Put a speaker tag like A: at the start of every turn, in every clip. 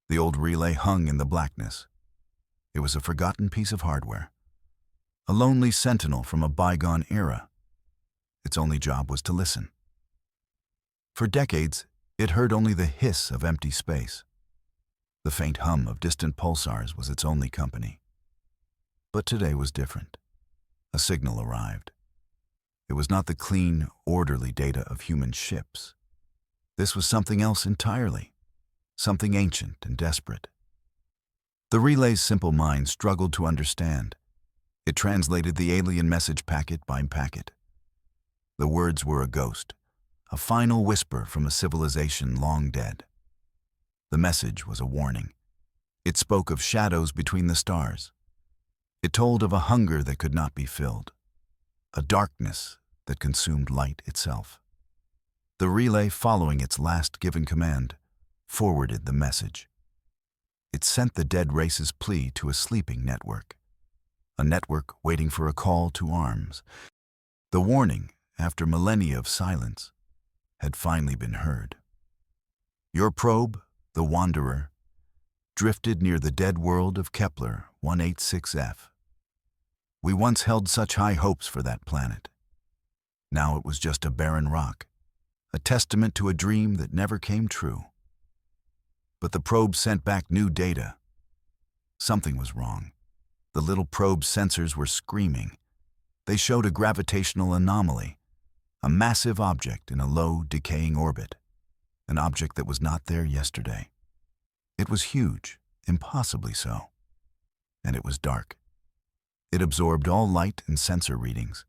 A: The old relay hung in the blackness. It was a forgotten piece of hardware, a lonely sentinel from a bygone era. Its only job was to listen. For decades, it heard only the hiss of empty space. The faint hum of distant pulsars was its only company. But today was different. A signal arrived. It was not the clean, orderly data of human ships. This was something else entirely, something ancient and desperate. The relay's simple mind struggled to understand. It translated the alien message packet by packet. The words were a ghost, a final whisper from a civilization long dead. The message was a warning. It spoke of shadows between the stars. It told of a hunger that could not be filled, a darkness that consumed light itself. The relay, following its last given command, forwarded the message. It sent the dead race's plea to a sleeping network, a network waiting for a call to arms. The warning, after millennia of silence, had finally been heard. Your probe, the Wanderer, drifted near the dead world of Kepler 186f. We once held such high hopes for that planet. Now it was just a barren rock, a testament to a dream that never came true. But the probe sent back new data. Something was wrong. The little probe's sensors were screaming. They showed a gravitational anomaly, a massive object in a low, decaying orbit, an object that was not there yesterday. It was huge, impossibly so. And it was dark. It absorbed all light and sensor readings.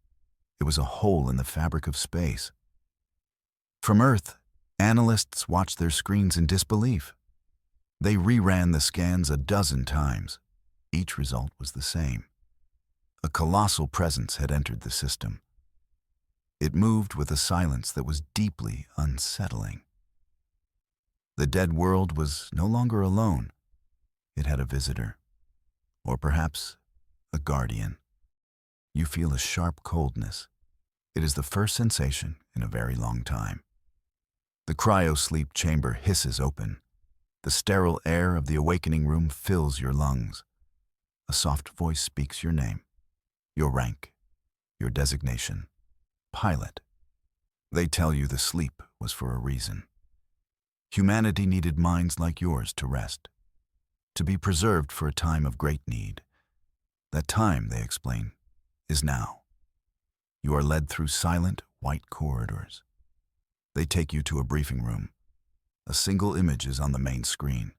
A: It was a hole in the fabric of space. From Earth, analysts watched their screens in disbelief. They reran the scans a dozen times. Each result was the same. A colossal presence had entered the system. It moved with a silence that was deeply unsettling. The dead world was no longer alone. It had a visitor, or perhaps a guardian. You feel a sharp coldness. It is the first sensation in a very long time. The cryo-sleep chamber hisses open. The sterile air of the awakening room fills your lungs. A soft voice speaks your name, your rank, your designation, pilot. They tell you the sleep was for a reason. Humanity needed minds like yours to rest, to be preserved for a time of great need. That time, they explain, is now. You are led through silent, white corridors. They take you to a briefing room. A single image is on the main screen.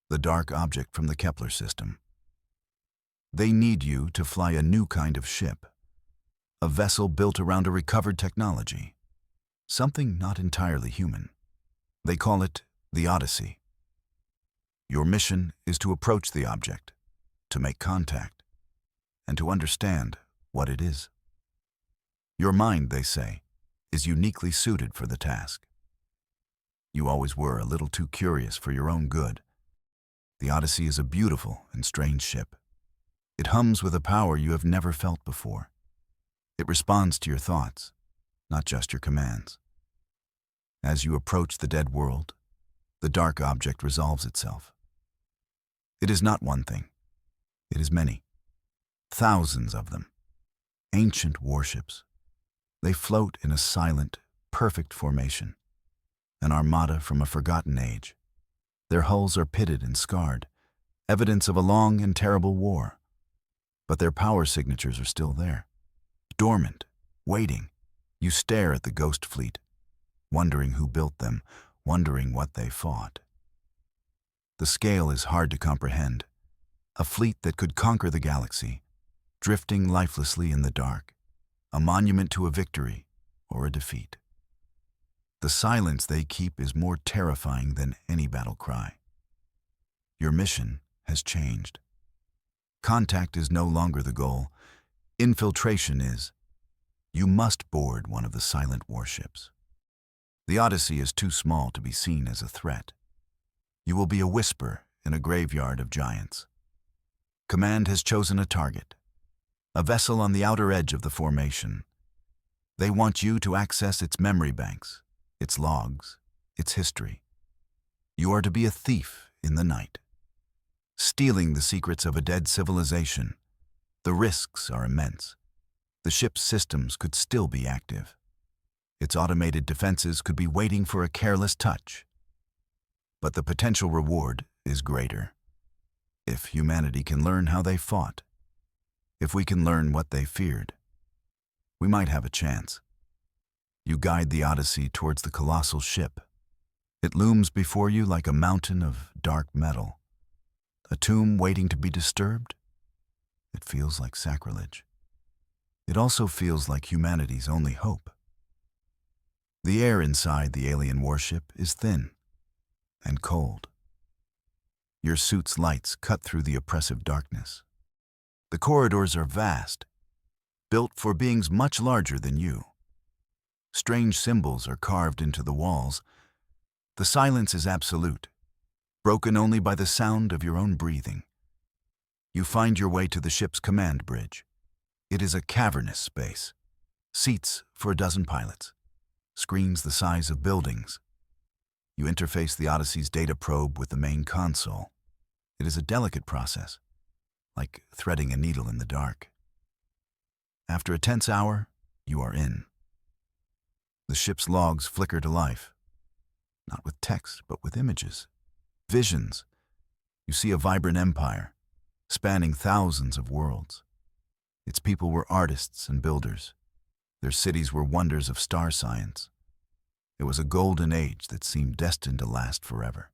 A: The dark object from the Kepler system. They need you to fly a new kind of ship, a vessel built around a recovered technology, something not entirely human. They call it the Odyssey. Your mission is to approach the object, to make contact, and to understand what it is. Your mind, they say, is uniquely suited for the task. You always were a little too curious for your own good. The Odyssey is a beautiful and strange ship. It hums with a power you have never felt before. It responds to your thoughts, not just your commands. As you approach the dead world, the dark object resolves itself. It is not one thing. It is many. Thousands of them. Ancient warships. They float in a silent, perfect formation. An armada from a forgotten age. Their hulls are pitted and scarred, evidence of a long and terrible war. But their power signatures are still there. Dormant, waiting. You stare at the ghost fleet, wondering who built them, wondering what they fought. The scale is hard to comprehend. A fleet that could conquer the galaxy, drifting lifelessly in the dark. A monument to a victory or a defeat. The silence they keep is more terrifying than any battle cry. Your mission has changed. Contact is no longer the goal. Infiltration is. You must board one of the silent warships. The Odyssey is too small to be seen as a threat. You will be a whisper in a graveyard of giants. Command has chosen a target, a vessel on the outer edge of the formation. They want you to access its memory banks, its logs, its history. You are to be a thief in the night. Stealing the secrets of a dead civilization. The risks are immense. The ship's systems could still be active. Its automated defenses could be waiting for a careless touch. But the potential reward is greater. If humanity can learn how they fought, if we can learn what they feared, we might have a chance. You guide the Odyssey towards the colossal ship. It looms before you like a mountain of dark metal. A tomb waiting to be disturbed? It feels like sacrilege. It also feels like humanity's only hope. The air inside the alien warship is thin and cold. Your suit's lights cut through the oppressive darkness. The corridors are vast, built for beings much larger than you. Strange symbols are carved into the walls. The silence is absolute, broken only by the sound of your own breathing. You find your way to the ship's command bridge. It is a cavernous space. Seats for a dozen pilots. Screens the size of buildings. You interface the Odyssey's data probe with the main console. It is a delicate process, like threading a needle in the dark. After a tense hour, you are in. The ship's logs flicker to life, not with text, but with images, visions. You see a vibrant empire, spanning thousands of worlds. Its people were artists and builders. Their cities were wonders of star science. It was a golden age that seemed destined to last forever.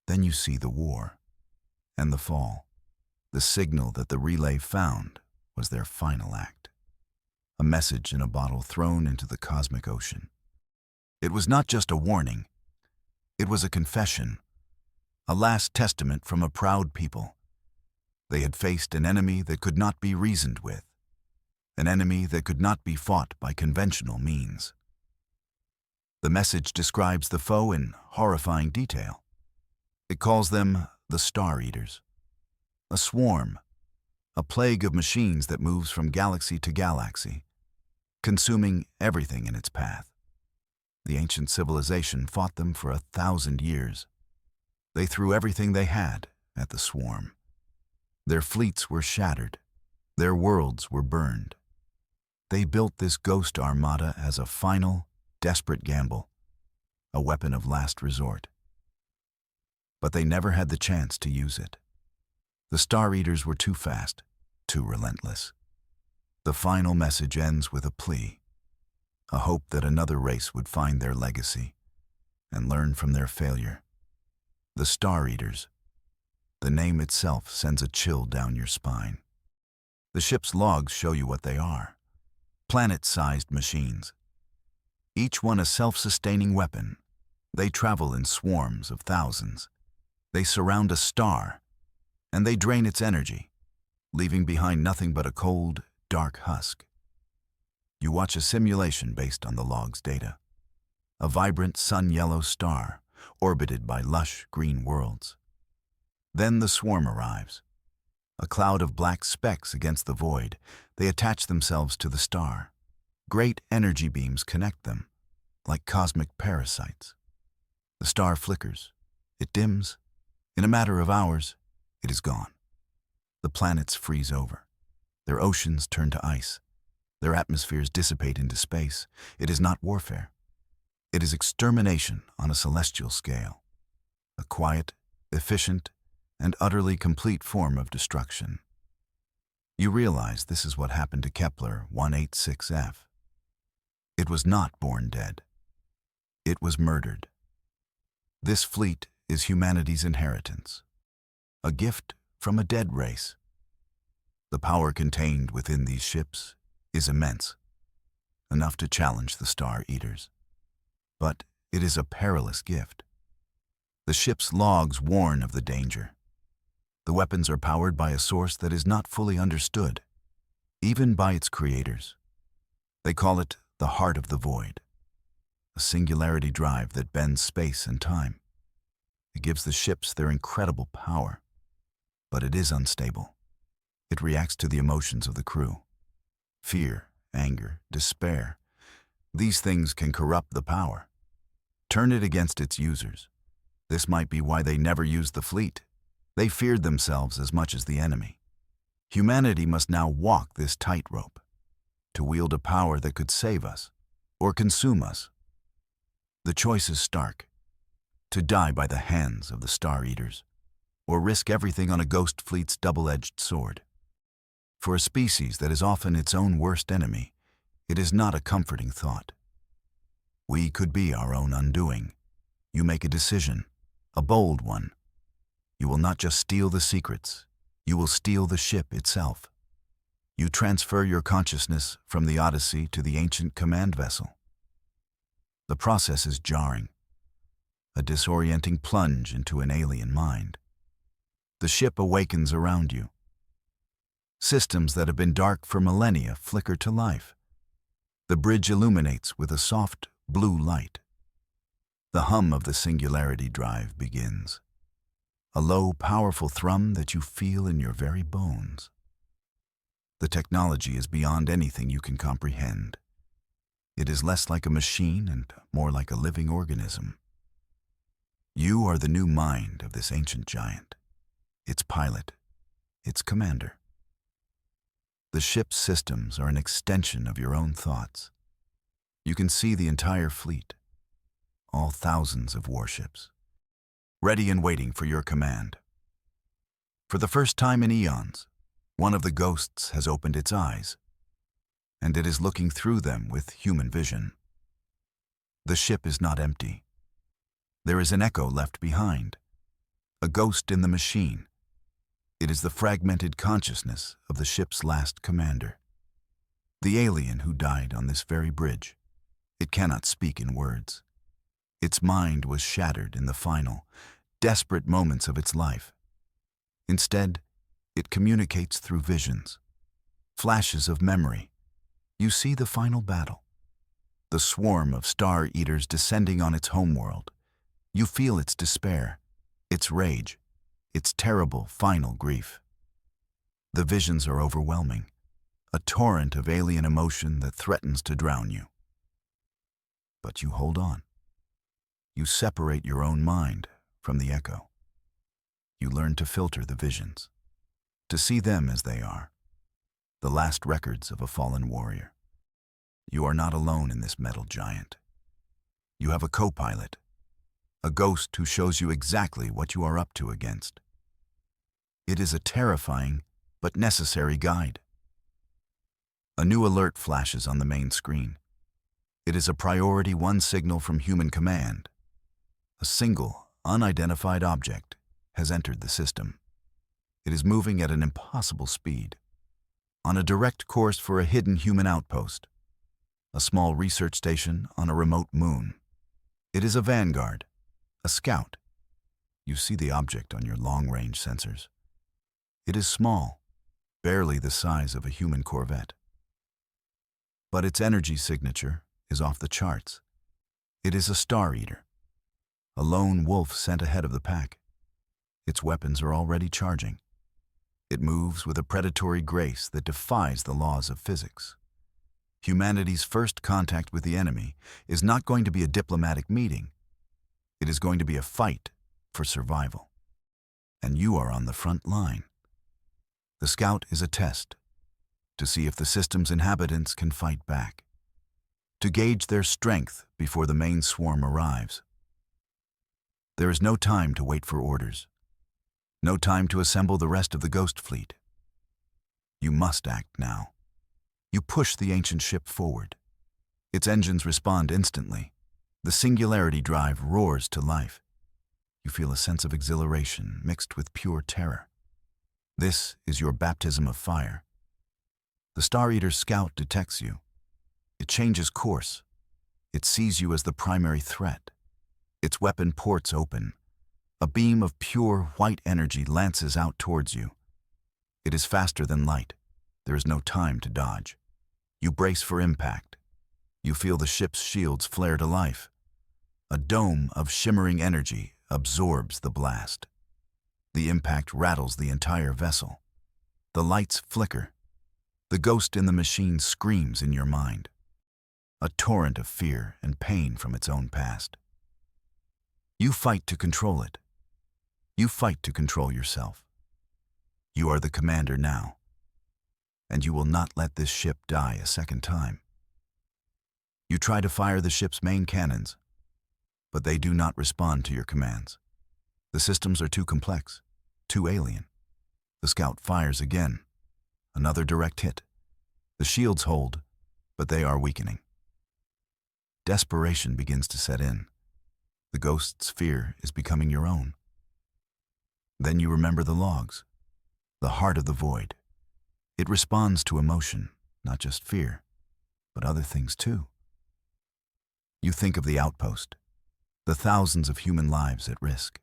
A: Then you see the war and the fall. The signal that the relay found was their final act. A message in a bottle thrown into the cosmic ocean. It was not just a warning. It was a confession, a last testament from a proud people. They had faced an enemy that could not be reasoned with, an enemy that could not be fought by conventional means. The message describes the foe in horrifying detail. It calls them the Star Eaters, a swarm, a plague of machines that moves from galaxy to galaxy, consuming everything in its path. The ancient civilization fought them for 1,000 years. They threw everything they had at the swarm. Their fleets were shattered. Their worlds were burned. They built this ghost armada as a final, desperate gamble, a weapon of last resort. But they never had the chance to use it. The Star Eaters were too fast, too relentless. The final message ends with a plea, a hope that another race would find their legacy and learn from their failure. The Star Eaters. The name itself sends a chill down your spine. The ship's logs show you what they are. Planet-sized machines. Each one a self-sustaining weapon. They travel in swarms of thousands. They surround a star, and they drain its energy, leaving behind nothing but a cold, dark husk. You watch a simulation based on the log's data. A vibrant sun-yellow star, orbited by lush green worlds. Then the swarm arrives. A cloud of black specks against the void, they attach themselves to the star. Great energy beams connect them, like cosmic parasites. The star flickers. It dims. In a matter of hours, it is gone. The planets freeze over. Their oceans turn to ice. Their atmospheres dissipate into space. It is not warfare. It is extermination on a celestial scale. A quiet, efficient, and utterly complete form of destruction. You realize this is what happened to Kepler 186f. It was not born dead. It was murdered. This fleet is humanity's inheritance, a gift from a dead race. The power contained within these ships is immense, enough to challenge the Star Eaters. But it is a perilous gift. The ship's logs warn of the danger. The weapons are powered by a source that is not fully understood, even by its creators. They call it the heart of the void, a singularity drive that bends space and time. It gives the ships their incredible power, but it is unstable. It reacts to the emotions of the crew. Fear, anger, despair. These things can corrupt the power, turn it against its users. This might be why they never used the fleet. They feared themselves as much as the enemy. Humanity must now walk this tightrope, to wield a power that could save us or consume us. The choice is stark: to die by the hands of the Star Eaters, or risk everything on a ghost fleet's double-edged sword. For a species that is often its own worst enemy, it is not a comforting thought. We could be our own undoing. You make a decision, a bold one. You will not just steal the secrets, you will steal the ship itself. You transfer your consciousness from the Odyssey to the ancient command vessel. The process is jarring, a disorienting plunge into an alien mind. The ship awakens around you. Systems that have been dark for millennia flicker to life. The bridge illuminates with a soft blue light. The hum of the singularity drive begins. A low, powerful thrum that you feel in your very bones. The technology is beyond anything you can comprehend. It is less like a machine and more like a living organism. You are the new mind of this ancient giant, its pilot, its commander. The ship's systems are an extension of your own thoughts. You can see the entire fleet, all thousands of warships, ready and waiting for your command. For the first time in eons, one of the ghosts has opened its eyes, and it is looking through them with human vision. The ship is not empty. There is an echo left behind, a ghost in the machine. It is the fragmented consciousness of the ship's last commander, the alien who died on this very bridge. It cannot speak in words. Its mind was shattered in the final, desperate moments of its life. Instead, it communicates through visions, flashes of memory. You see the final battle, the swarm of Star Eaters descending on its homeworld. You feel its despair, its rage, its terrible final grief. The visions are overwhelming, a torrent of alien emotion that threatens to drown you. But you hold on. You separate your own mind from the echo. You learn to filter the visions, to see them as they are, the last records of a fallen warrior. You are not alone in this metal giant. You have a co-pilot, a ghost who shows you exactly what you are up to against. It is a terrifying but necessary guide. A new alert flashes on the main screen. It is a Priority 1 signal from human command. A single, unidentified object has entered the system. It is moving at an impossible speed, on a direct course for a hidden human outpost, a small research station on a remote moon. It is a vanguard, a scout. You see the object on your long-range sensors. It is small, barely the size of a human corvette. But its energy signature is off the charts. It is a Star Eater, a lone wolf sent ahead of the pack. Its weapons are already charging. It moves with a predatory grace that defies the laws of physics. Humanity's first contact with the enemy is not going to be a diplomatic meeting. It is going to be a fight for survival. And you are on the front line. The scout is a test, to see if the system's inhabitants can fight back, to gauge their strength before the main swarm arrives. There is no time to wait for orders, no time to assemble the rest of the ghost fleet. You must act now. You push the ancient ship forward. Its engines respond instantly. The singularity drive roars to life. You feel a sense of exhilaration mixed with pure terror. This is your baptism of fire. The Star Eater scout detects you. It changes course. It sees you as the primary threat. Its weapon ports open. A beam of pure white energy lances out towards you. It is faster than light. There is no time to dodge. You brace for impact. You feel the ship's shields flare to life. A dome of shimmering energy absorbs the blast. The impact rattles the entire vessel. The lights flicker. The ghost in the machine screams in your mind, a torrent of fear and pain from its own past. You fight to control it. You fight to control yourself. You are the commander now, and you will not let this ship die a second time. You try to fire the ship's main cannons, but they do not respond to your commands. The systems are too complex, too alien. The scout fires again. Another direct hit. The shields hold, but they are weakening. Desperation begins to set in. The ghost's fear is becoming your own. Then you remember the logs, the heart of the void. It responds to emotion, not just fear, but other things too. You think of the outpost, the thousands of human lives at risk.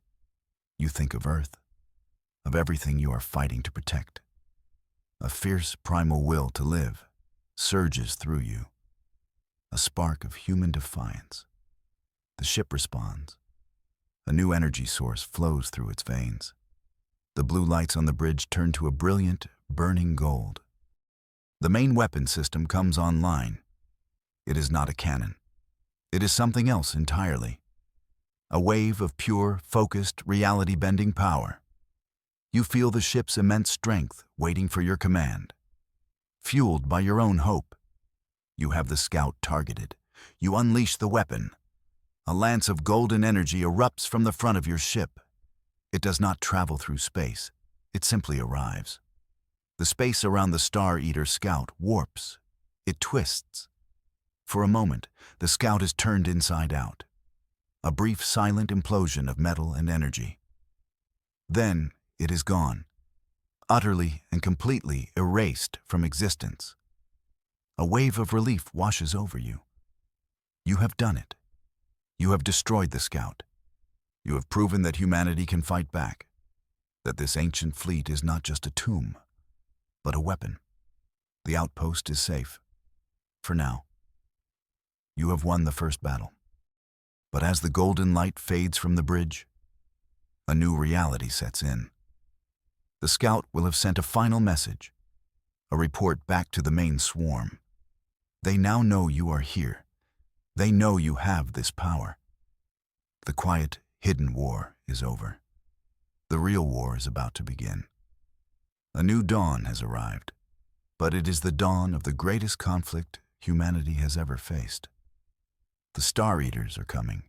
A: You think of Earth, of everything you are fighting to protect. A fierce primal will to live surges through you, a spark of human defiance. The ship responds. A new energy source flows through its veins. The blue lights on the bridge turn to a brilliant, burning gold. The main weapon system comes online. It is not a cannon. It is something else entirely. A wave of pure, focused, reality-bending power. You feel the ship's immense strength waiting for your command. Fueled by your own hope, you have the scout targeted. You unleash the weapon. A lance of golden energy erupts from the front of your ship. It does not travel through space. It simply arrives. The space around the Star Eater scout warps. It twists. For a moment, the scout is turned inside out. A brief, silent implosion of metal and energy. Then it is gone, utterly and completely erased from existence. A wave of relief washes over you. You have done it. You have destroyed the scout. You have proven that humanity can fight back, that this ancient fleet is not just a tomb, but a weapon. The outpost is safe, for now. You have won the first battle. But as the golden light fades from the bridge, a new reality sets in. The scout will have sent a final message, a report back to the main swarm. They now know you are here. They know you have this power. The quiet, hidden war is over. The real war is about to begin. A new dawn has arrived, but it is the dawn of the greatest conflict humanity has ever faced. The Star Eaters are coming,